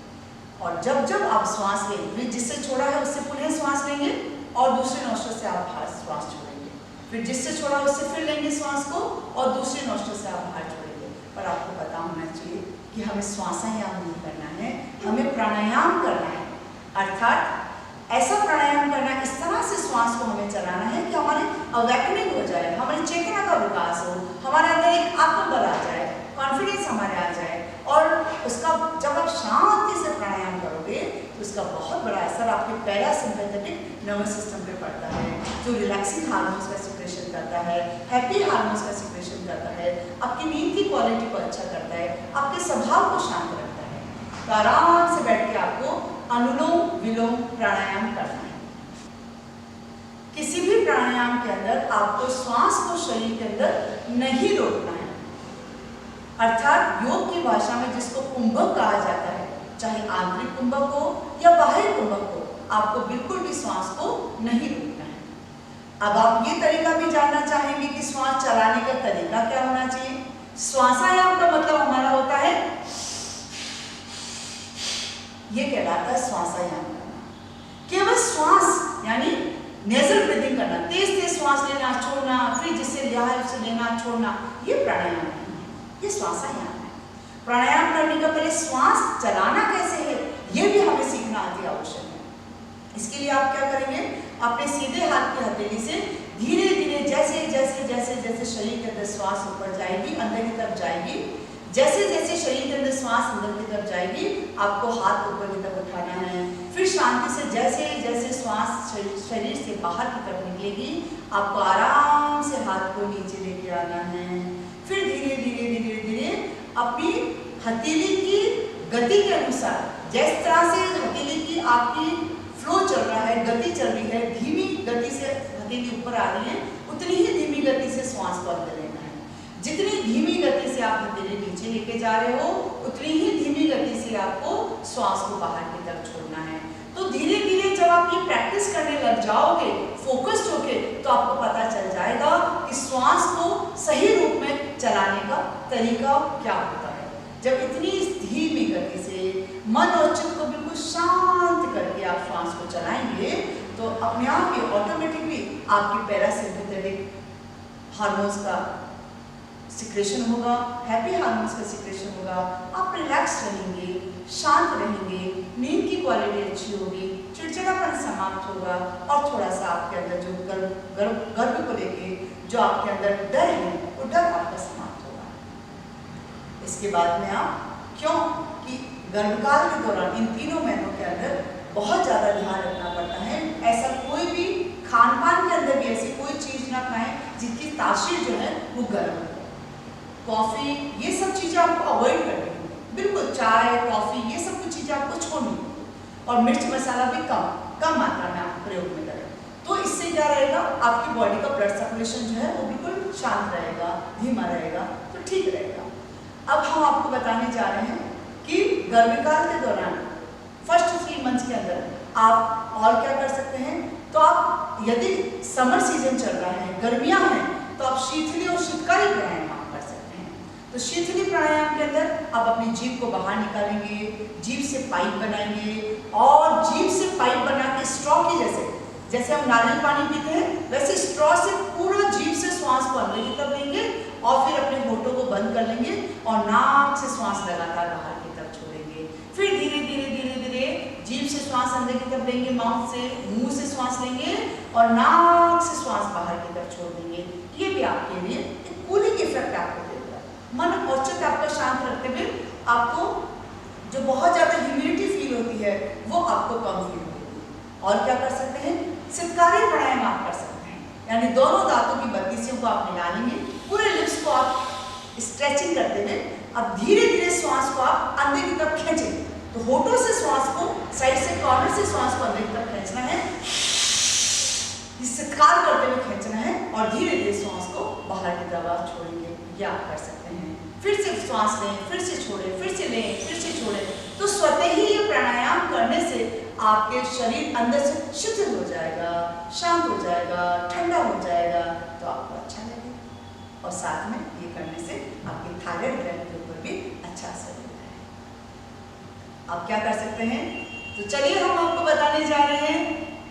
और जब आप श्वास लेंगे, जिससे छोड़ा है उससे पुनः श्वास लेंगे और दूसरे नोस्ट्रल से आप बाहर श्वास छोड़ेंगे। फिर जिससे छोड़ा उससे फिर लेंगे श्वास को और दूसरे नोस्ट्रल से आप बाहर छोड़ेंगे। पर आपको पता होना चाहिए कि हमें श्वासायाम नहीं करना है, हमें प्राणायाम करना है। अर्थात ऐसा प्राणायाम करना, इस तरह से श्वास को हमें चलाना है कि हमारे अवेकनिंग हो जाए, हमारी चेतना का विकास हो, हमारे अंदर एक आत्मबल आ जाए, कॉन्फिडेंस हमारे आ जाए। और उसका जब आप शांति से प्राणायाम करोगे तो उसका बहुत बड़ा असर आपके पैरासिम्पैथेटिक नर्वस सिस्टम पे पड़ता है, जो रिलैक्सिंग हार्मोन्स का सिक्रेशन करता है, हैप्पी हार्मोन्स का सिक्रेशन करता है, आपकी नींद की क्वालिटी को अच्छा करता है, आपके स्वभाव को शांत रखता है। तो आराम से बैठ के आपको अनुलोम विलोम प्राणायाम करना है। किसी भी प्राणायाम के अंदर आपको श्वास को शरीर के अंदर नहीं रोकना है, अर्थात योग की भाषा में जिसको कुंभक कहा जाता है, चाहे आंतरिक कुंभक हो या बाह्य कुंभक हो, आपको बिल्कुल भी श्वास को नहीं रोकना है। अब आप ये तरीका भी जानना चाहेंगे कि श्वास चलाने का तरीका क्या होना चाहिए। श्वासायाम का मतलब हमारा होता है, ये कहलाता है श्वासायाम करना। केवल श्वास यानी नेजल ब्रीदिंग करना, तेज तेज श्वास लेना छोड़ना, फिर जिससे लिया है उसे लेना छोड़ना, ये प्राणायाम नहीं है, ये श्वासायाम है। प्राणायाम करने का पहले श्वास चलाना कैसे है ये भी हमें सीखना अति आवश्यक है। इसके लिए आप क्या करेंगे, अपने सीधे हाथ की हथेली से धीरे धीरे जैसे जैसे जैसे जैसे शरीर के अंदर श्वास ऊपर जाएगी, अंदर की तरफ जाएगी, जैसे जैसे शरीर के अंदर श्वास अंदर की तरफ जाएगी, आपको हाथ ऊपर की तरफ उठाना है। फिर शांति से जैसे जैसे श्वास शरीर से बाहर की तरफ निकलेगी, आपको आराम से हाथ को नीचे लेके आना है। फिर धीरे धीरे धीरे धीरे अपनी हथेली की गति के अनुसार, जिस तरह से हथेली की आपकी फ्लो चल रहा है, गति चल रही है, धीमी गति से हथेली ऊपर आ रही है, उतनी ही धीमी गति से श्वास को अंदर लेना है। जितनी धीमी गति से आप हथेली नीचे लेके जा रहे हो, उतनी ही धीमी गति से आपको श्वास को बाहर की तरफ छोड़ना है। तो धीरे धीरे जब आप ये प्रैक्टिस करने लग जाओगे फोकस्ड होके, तो आपको पता चल जाएगा कि श्वास को सही रूप में चलाने का तरीका क्या होता है। जब इतनी धीमी गति से मन और चित्त को बिल्कुल शांत करके आप श्वास को चलाएंगे, तो अपने आप ही ऑटोमेटिकली आपकी पैरासिम्पैथेटिक हार्मोन्स का सिक्रेशन होगा, हैप्पी हार्मोन्स का सिक्रेशन होगा, आप रिलैक्स रहेंगे, शांत रहेंगे, नींद की क्वालिटी अच्छी होगी, चिड़चिड़ापन समाप्त होगा, और थोड़ा सा आपके अंदर जो गर्भ को लेके जो आपके अंदर डर है, वो डर आपका समाप्त होगा। इसके बाद में आप, क्योंकि गर्भकाल के दौरान इन 3 महीनों के अंदर बहुत ज़्यादा ध्यान रखना पड़ता है, ऐसा कोई भी खान पान के अंदर भी ऐसी कोई चीज़ ना खाएं जिसकी तासीर जो है वो गर्म हो। कॉफ़ी, ये सब चीज़ें आपको अवॉइड करनी होगी, बिल्कुल चाय कॉफ़ी ये सब कुछ चीज़ें आपको छोड़नी होगी, और मिर्च मसाला भी कम मात्रा में आप प्रयोग में करें। तो इससे क्या रहेगा, आपकी बॉडी का ब्लड सर्कुलेशन जो है वो बिल्कुल शांत रहेगा, धीमा रहेगा, तो ठीक रहेगा। अब हम आपको बताने जा रहे हैं कि गर्भकाल के दौरान फर्स्ट 3 मंथ्स के अंदर आप और क्या कर सकते हैं। तो आप यदि समर सीजन चल रहा है, गर्मियाँ हैं, तो आप शीतली और शीतकारी प्राणायाम कर सकते हैं। तो शीतली प्राणायाम के अंदर आप अपनी जीभ को बाहर निकालेंगे, जीभ से पाइप बनाएंगे, और जीभ से पाइप बना के स्ट्रॉ की जैसे हम नारियल पानी पीते हैं, वैसे स्ट्रॉ से पूरा जीभ से श्वास को अंदर की तरफ लेंगे, और फिर अपने होठों को बंद कर लेंगे, और नाक से श्वास लगातार बाहर की तरफ छोड़ेंगे। फिर धीरे धीरे धीरे धीरे जीभ से श्वास अंदर की तरफ लेंगे, माउथ से, मुंह से श्वास लेंगे, और नाक से श्वास बाहर की तरफ छोड़ देंगे। ये भी आपके लिए एक कूलिंग इफेक्ट आपको देगा। मन और चित्त आपका शांत रखते हुए आपको जो बहुत ज़्यादा ह्यूमिडिटी फील होती है वो आपको कम फील होगी। और क्या कर सकते हैं, सितकारी प्राणायाम आप कर सकते हैं, यानी दोनों दांतों की बत्तीसियों को आप मिला लेंगे, पूरे लिप्स को आप स्ट्रेचिंग करते हुए अब धीरे धीरे श्वास को आप अंदर की तरफ खींचेंगे। तो होठों से श्वास को, साइड से कॉर्नर से श्वास को अंदर की तरफ खींचना है, सितकार करते हुए खींचना है, और धीरे धीरे श्वास को बाहर की तरफ आप छोड़ेंगे। ये आप कर सकते हैं। फिर से श्वास लें, फिर से छोड़ें, फिर से लें, फिर से छोड़ें। तो स्वतः ही ये प्राणायाम करने से आपके शरीर अंदर से शिथिल हो जाएगा, शांत हो जाएगा, ठंडा हो जाएगा, तो आपको अच्छा लगेगा। और साथ में ये करने से आपके थायराइड ग्लैंड के ऊपर भी अच्छा असर होता है। आप क्या कर सकते हैं, तो चलिए हम आपको बताने जा रहे हैं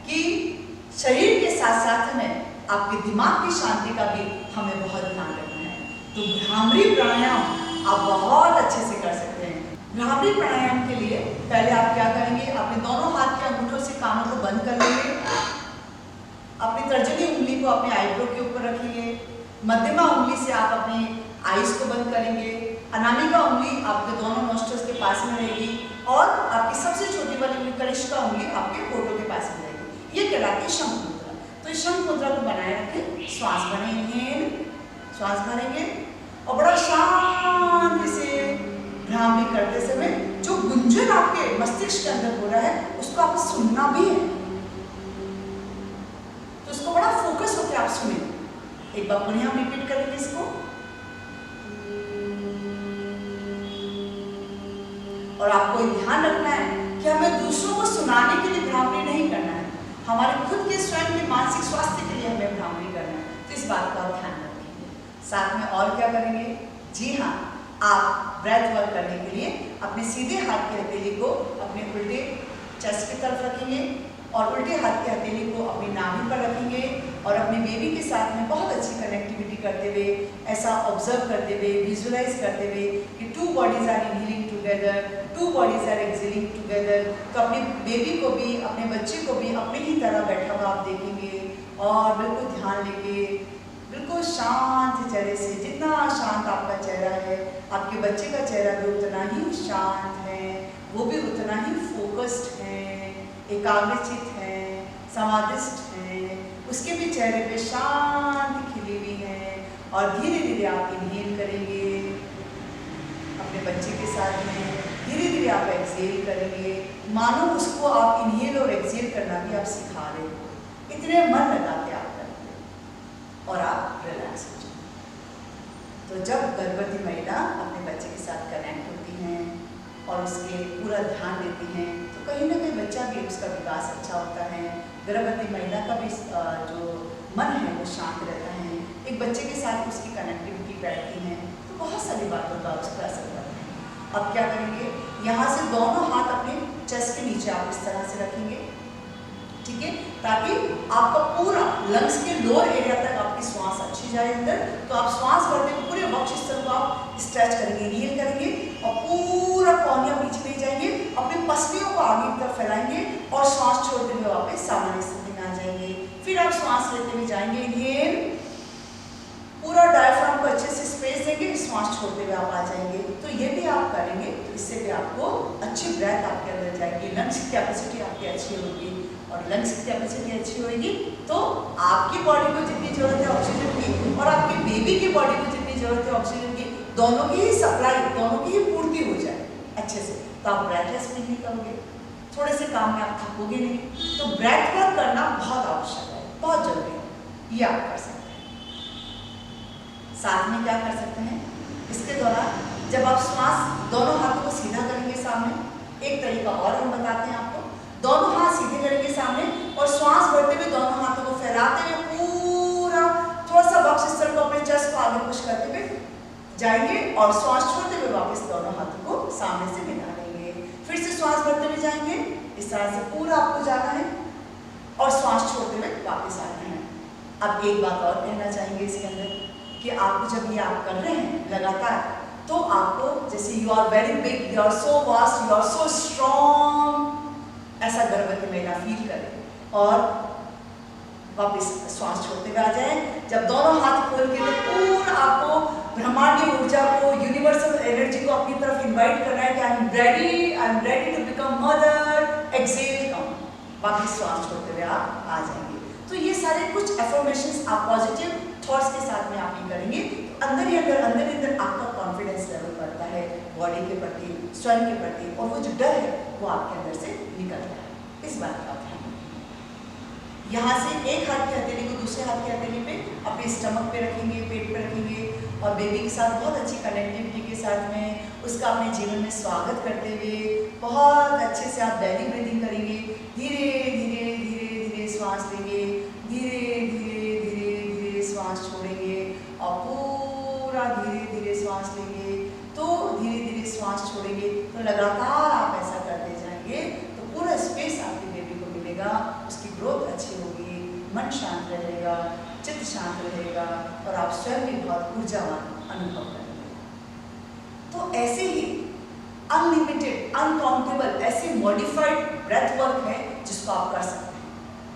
कि शरीर के साथ साथ में आपके दिमाग की शांति का भी हमें बहुत ध्यान रखना है। तो भ्रामरी प्राणायाम आप बहुत अच्छे से कर सकते हैं। भ्रामरी प्राणायाम के लिए पहले आप क्या करेंगे, अपने दोनों हाथ के अंगूठों से कानों को बंद कर लेंगे, अपनी तर्जनी उंगली को अपने आईब्रो के ऊपर रखेंगे, मध्यमा उंगली से आप अपनी आईज को बंद करेंगे, अनामिका उंगली आपके दोनों नोस्ट्रल्स के पास में रहेगी, और आपकी सबसे छोटी वाली उंगली कनिष्ठा उंगली आपके होठों के पास में रहेगी। ये कहलाती है शंख मुद्रा। तो इस शंख मुद्रा को बनाए रखें, श्वास भरें, इनहेल, श्वास भरेंगे और बड़ा शांति से भ्रामरी करते समय जो गुंजन आपके मस्तिष्क के अंदर हो रहा है उसको आपको सुनना भी है, तो उसको बड़ा फोकस होकर आप सुने। एक बार पुनः हम रिपीट करेंगे इसको, और आपको ध्यान रखना है कि हमें दूसरों को सुनाने के लिए भ्रामरी नहीं करना है, हमारे खुद के स्वयं के मानसिक स्वास्थ्य के लिए हमें भ्रामरी करना है। तो इस बात का ध्यान रखेंगे। साथ में और क्या करेंगे, जी हाँ, आप ब्रेथ वर्क करने के लिए अपने सीधे हाथ की हथेली को अपने उल्टे चेस्ट की तरफ रखेंगे और उल्टे हाथ की हथेली को अपनी नाभि पर रखेंगे और अपने बेबी के साथ में बहुत अच्छी कनेक्टिविटी करते हुए, ऐसा ऑब्जर्व करते हुए, विजुअलाइज करते हुए कि 2 bodies are inhaling together, 2 bodies are exhaling together. तो अपने बेबी को भी, अपने बच्चे को भी अपने ही तरह बैठा हुआ आप देखेंगे और बिल्कुल ध्यान लेके बिल्कुल शांत चेहरे से, जितना शांत आपका चेहरा है आपके बच्चे का चेहरा भी उतना ही शांत है, वो भी उतना ही फोकस्ड है, एकाग्रचित है, समाधिस्थ है, उसके भी चेहरे पे शांति खिली हुई है। और धीरे धीरे आप इनहेल करेंगे अपने बच्चे के साथ में, धीरे धीरे आप एक्सहेल करेंगे, मानो उसको आप इनहेल और एक्सहेल करना भी आप सिखा रहे हो, इतने मन लगा के आप करेंगे और आप रिलैक्स हो जाएंगे। तो जब गर्भवती महिला अपने बच्चे के साथ कनेक्ट होती हैं और उसके पूरा ध्यान देती हैं तो कहीं ना कहीं बच्चा भी, उसका विकास अच्छा होता है, गर्भवती महिला का भी जो मन है वो शांत रहता है, एक बच्चे के साथ उसकी कनेक्टिविटी बैठती है, तो बहुत सारी बातों का उस पर असर पड़ता है। अब क्या करेंगे, यहाँ से दोनों हाथ अपने चेस्ट के नीचे आप इस तरह से रखेंगे, ठीक है, ताकि आपका पूरा लंग्स के लोअर एरिया तक आपकी श्वास अच्छी जाए अंदर। तो आप श्वास भरते हुए पूरे वक्ष स्थल को आप स्ट्रेच करेंगे, इनहेल करेंगे और पूरा कोहनिया पीछे ले जाएंगे, अपनी पसलियों को आगे की तरफ फैलाएंगे और श्वास छोड़ते हुए वापस सामान्य स्थिति में आ जाएंगे। फिर आप श्वास लेते हुए जाएंगे, इनहेल, पूरा डायफ्राम को अच्छे से स्पेस देंगे, श्वास छोड़ते हुए आप आ जाएंगे। तो ये भी आप करेंगे तो इससे भी आपको अच्छी ब्रेथ आपके अंदर जाएगी, लंग्स की कैपेसिटी आपकी अच्छी होगी और लंग्स की कैपेसिटी अच्छी होगी तो आपकी बॉडी को जितनी जरूरत है ऑक्सीजन की और आपके बेबी की बॉडी को जितनी जरूरत है ऑक्सीजन की, दोनों की ही सप्लाई, दोनों की ही पूर्ति हो जाए अच्छे से। तो आप ब्रेथलेस भी नहीं करोगे, थोड़े से काम में आप थकोगे नहीं। तो ब्रेथ वर्क करना बहुत आवश्यक है, बहुत जरूरी है, ये आप कर सकते हैं। साथ में क्या कर सकते हैं, इसके दौरान जब आप श्वास दोनों हाथों को सीधा करेंगे सामने, एक तरीका और हम बताते हैं आपको, दोनों हाथ सीधे करेंगे सामने और श्वास भरते हुए दोनों हाथों को फैलाते हुए पूरा थोड़ा सा वक्ष स्थल को अपने चेस्ट को आगे पुश करते हुए जाएंगे और श्वास छोड़ते हुए वापस दोनों हाथों को सामने से मिला लेंगे। फिर से श्वास भरते हुए जाएंगे, इस तरह से पूरा आपको जाना है और श्वास छोड़ते हुए वापस आना है। अब एक बात और कहना चाहेंगे इसके अंदर कि आपको जब ये आप कर रहे हैं लगातार, तो आपको जैसे you are very big, you are so vast, you are so strong, ऐसा गर्भवती महिला फील करे और वापस श्वास छोड़ते हुए आ जाए। जब दोनों हाथ खोल के तो पूरा आपको ब्रह्मांडीय ऊर्जा को, यूनिवर्सल एनर्जी को अपनी तरफ इनवाइट करना है कि I am ready to become mother, exhale, कम, वापस श्वास छोड़ते हुए आप आ जाएंगे। तो ये सारे कुछ एफर्मेशंस आप पॉजिटिव थॉट्स के साथ में आप ये करेंगे तो अंदर ही अंदर आपका कॉन्फिडेंस लेवल बढ़ता है बॉडी के प्रति, स्वयं के प्रति, और वो जो डर है वो आपके अंदर से निकलता है। इस बात का ध्यान रखेंगे। यहाँ से एक हाथ की हथेली को दूसरे हाथ की हथेली पे अपने स्टमक पे रखेंगे, पेट पे रखेंगे और बेबी के साथ बहुत अच्छी कनेक्टिविटी के साथ में उसका अपने जीवन में स्वागत करते हुए बहुत अच्छे से आप बेली ब्रीदिंग करेंगे। धीरे धीरे धीरे धीरे श्वास लेंगे, धीरे धीरे धीरे धीरे श्वास छोड़ेंगे और पूरा धीरे धीरे श्वास लेंगे, तो धीरे धीरे श्वास छोड़ेंगे। तो लगातार आप ऐसा करते जाएंगे तो पूरा स्पेस आपके बेबी को मिलेगा, उसकी ग्रोथ अच्छी होगी, मन शांत रहेगा, चित्त शांत रहेगा और आप स्वयं भी बहुत ऊर्जावान अनुभव करेंगे। तो ऐसे ही अनलिमिटेड, अनकाउंटेबल ऐसे मॉडिफाइड ब्रेथ वर्क है जिसको आप कर सकते हैं,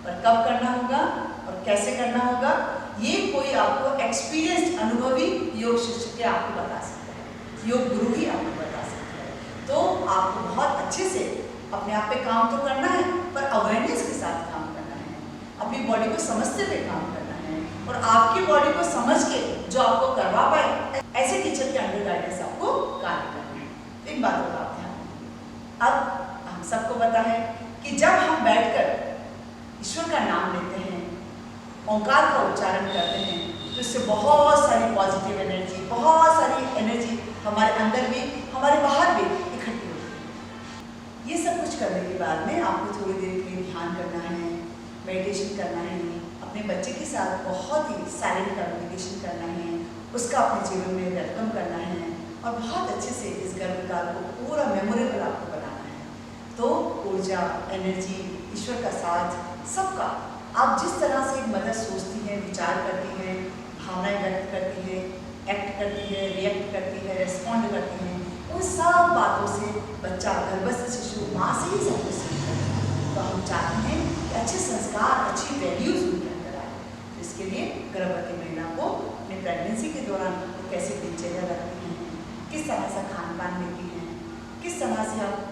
पर कब करना होगा और कैसे करना होगा ये कोई आपको एक्सपीरियंस्ड अनुभवी योग शिक्षक आपको बता सकता है, योग गुरु ही आपको बता सकता है। तो तो आपको बहुत अच्छे से अपने आप पे काम तो करना है, पर अवेयरनेस के साथ काम करना है, अपनी बॉडी को समझते हुए काम करना है, और आपकी बॉडी को समझ के जो आपको करवा पाए ऐसे टीचर के अंडर गाइडेंस आपको कार्य करना है। इन बातों का आप ध्यान रखें। अब हम सबको पता है कि जब हम बैठकर ईश्वर का नाम लेते हैं, ओंकार का उच्चारण करते हैं, तो इससे बहुत सारी पॉजिटिव एनर्जी, बहुत सारी एनर्जी हमारे अंदर भी, हमारे बाहर भी इकट्ठी होती है। ये सब कुछ करने के बाद में आपको थोड़ी देर के लिए ध्यान करना है, मेडिटेशन करना है, अपने बच्चे के साथ बहुत ही साइलेंट कम्युनिकेशन करना है, उसका अपने जीवन में वेलकम करना है, और बहुत अच्छे से इस गर्भकाल को पूरा मेमोरेबल आपको बनाना है। तो ऊर्जा, एनर्जी, ईश्वर का साथ, सबका आप जिस तरह से एक मदर सोचती है, विचार करती है, भावनाएं व्यक्त करती है, एक्ट करती है, रिएक्ट करती है, रेस्पॉन्ड करती है, उन सब बातों से बच्चा, गर्भस्थ शिशु माँ से ही सब कुछ सीखता है। तो हम चाहते हैं कि अच्छे संस्कार, अच्छी वैल्यूज उनके अंदर आए। इसके लिए गर्भवती महिला को अपनी प्रेगनेंसी के दौरान कैसे दिनचर्या रखती हैं, किस तरह से खान पान लेती हैं, किस तरह से आप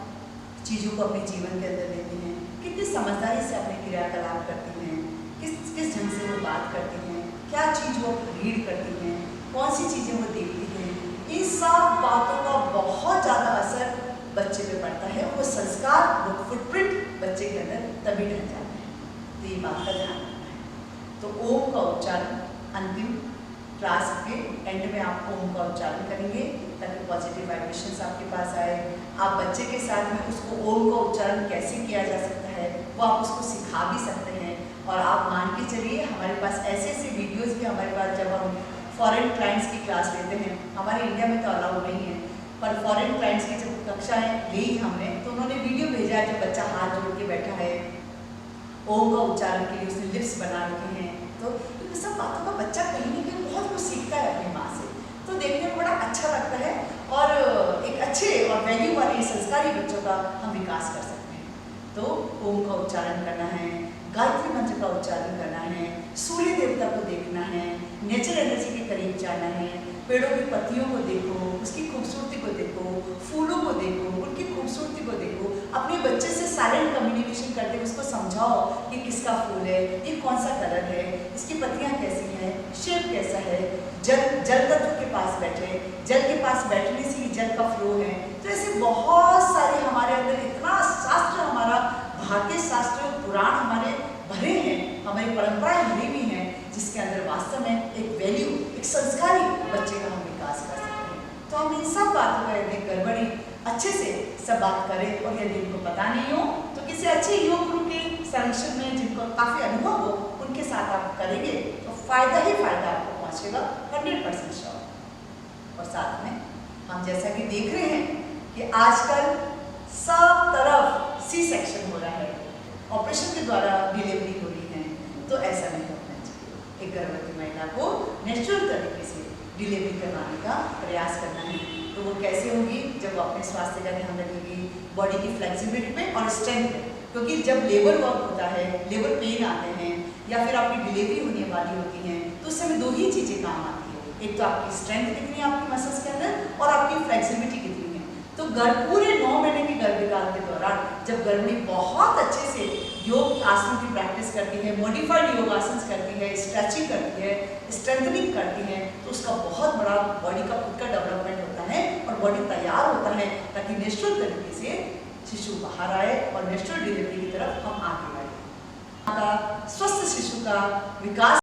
चीज़ों को अपने जीवन के अंदर लेती हैं, कितनी समझदारी से अपने क्रियाकलाप करती हैं, किस ढंग से वो बात करती हैं, क्या चीज़ वो रीड करती हैं, कौन सी चीज़ें वो देखती हैं, इन सब बातों का बहुत ज़्यादा असर बच्चे पे पड़ता है। वो संस्कार, वो फुटप्रिंट बच्चे के अंदर तभी रह जाते हैं। तो ये बात का ध्यान रखना है। तो ओम का उच्चारण अंतिम क्लास के एंड में आप ओम का उच्चारण करेंगे ताकि पॉजिटिव वाइब्रेशंस आपके पास आए। आप बच्चे के साथ में उसको ओम का उच्चारण कैसे किया जा सकता है वो आप उसको सिखा भी सकते हैं। और आप मान के चलिए हमारे पास ऐसे ऐसे वीडियोस भी हमारे पास, जब हम फॉरेन क्लाइंट्स की क्लास लेते हैं, हमारे इंडिया में तो अलाउ नहीं है, पर फॉरेन क्लाइंट्स की जब कक्षाएँ ली हमने तो उन्होंने वीडियो भेजा है, जब बच्चा हाथ जोड़ के बैठा है, ओम का उच्चारण के लिए उसने लिप्स बना रखे हैं। तो इन सब बातों का बच्चा कहीं ना कहीं बहुत कुछ सीखता है अपनी माँ से, तो देखने में बड़ा अच्छा लगता है, और एक अच्छे और वैल्यू वाले संस्कारी बच्चों का हम विकास कर सकते हैं। तो ओम का उच्चारण करना है, गायत्री मंत्र का उच्चारण करना है, सूर्य देवता को देखना है, नेचर एनर्जी के करीब जाना है, पेड़ों की पत्तियों को देखो, उसकी खूबसूरती को देखो, फूलों को देखो, उनकी खूबसूरती को देखो, अपने बच्चे से साइलेंट कम्युनिकेशन करते हुए उसको समझाओ कि किसका फूल है, ये कौन सा कलर है, इसकी पत्तियाँ कैसी हैं, शेप कैसा है, जल तत्व के पास बैठे, जल के पास बैठने से ही जल का फ्लो है। तो ऐसे बहुत सारे हमारे अंदर इतना शास्त्र, हमारा भारतीय शास्त्र पुराण हमारे भरे हैं, हमारी परंपराएं भरी हुई हैं, जिसके अंदर वास्तव में एक वैल्यू, एक संस्कारी बच्चे का हम विकास कर सकते हैं। तो हम इन सब बातों का यदि गड़बड़ी अच्छे से सब बात करें, और यदि इनको पता नहीं हो तो किसी अच्छे योग गुरु के संरक्षण में, जिनको काफ़ी अनुभव हो, उनके साथ आप करेंगे तो फायदा ही फायदा आपको पहुँचेगा 100% श्योर। और साथ में हम जैसा कि देख रहे हैं कि आजकल सब तरफ सी सेक्शन हो रहा है, ऑपरेशन के द्वारा डिलीवरी हो रही है, तो ऐसा नहीं होना चाहिए। एक गर्भवती महिला को नेचुरल तरीके से डिलीवरी करवाने का प्रयास करना है। तो वो कैसे होगी? जब वो अपने स्वास्थ्य का ध्यान रखेगी, बॉडी की फ्लेक्सिबिलिटी में और स्ट्रेंथ में, क्योंकि जब लेबर वर्क होता है, लेबर पेन आते हैं, या फिर आपकी डिलीवरी होने वाली होती है, तो उस समय दो ही चीज़ें काम आती है। एक तो आपकी स्ट्रेंथ कितनी है आपकी मसल्स के अंदर, और आपकी फ्लेक्सिबिलिटी कितनी है। तो पूरे 9 महीने के गर्भकाल के दौरान जब गर्भिणी बहुत अच्छे से योग आसनों की प्रैक्टिस करती है, मॉडिफाइड योग आसन करती है, स्ट्रेचिंग करती है, स्ट्रेंथनिंग करती है, तो उसका बहुत बड़ा बॉडी का खुद का डेवलपमेंट होता है, और बॉडी तैयार होता है ताकि नेचुरल तरीके से शिशु बाहर आए और नेचुरल डिलीवरी की तरफ हम आगे बढ़ें। स्वस्थ शिशु का विकास